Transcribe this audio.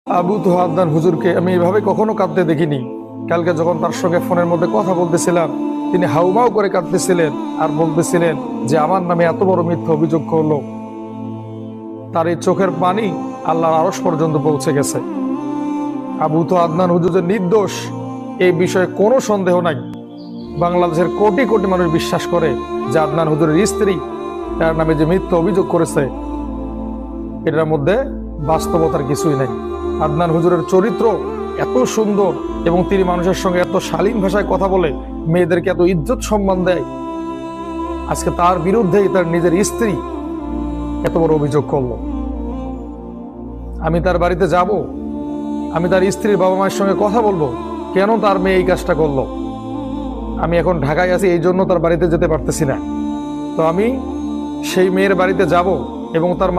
আবু তোহাদ্দান হুজুরকে আমি এভাবে কখনো কাঁদতে দেখিনি। কালকে যখন তার সঙ্গে ফোনের মধ্যে কথা বলতেছিলাম, তিনি হাউমাউ করে কাঁদতেছিলেন আর বলতেছিলেন যে আমার নামে এত বড় মিথ্যা অভিযোগ করলো। তার এই চোখের পানি আল্লাহর আরশ পর্যন্ত পৌঁছে গেছে। আবু তোহাদ্দান হুজুর যে নির্দোষ এই বিষয়ে কোনো সন্দেহ নাই। বাংলাদেশের কোটি কোটি মানুষ বিশ্বাস করে যে আদনান হুজুরের স্ত্রী তার নামে যে মিথ্যা অভিযোগ করেছে এটার মধ্যে বাস্তবতার কিছুই নাই। আদনান হুজুরের চরিত্র এত সুন্দর এবং তিনি মানুষের সঙ্গে এত শালীন ভাষায় কথা বলে, মেয়েদেরকে এত ইজ্জত সম্মান দেয়। আজকে তার বিরুদ্ধেই তার নিজের স্ত্রী এত বড় অভিযোগ করলো। আমি তার বাড়িতে যাব, আমি তার স্ত্রীর বাবা মায়ের সঙ্গে কথা বলবো কেন তার মেয়ে এই কাজটা করলো। আমি এখন ঢাকায় আছি, এই জন্য তার বাড়িতে যেতে পারতেছি না। তো আমি সেই মেয়ের বাড়িতে যাব এবং তার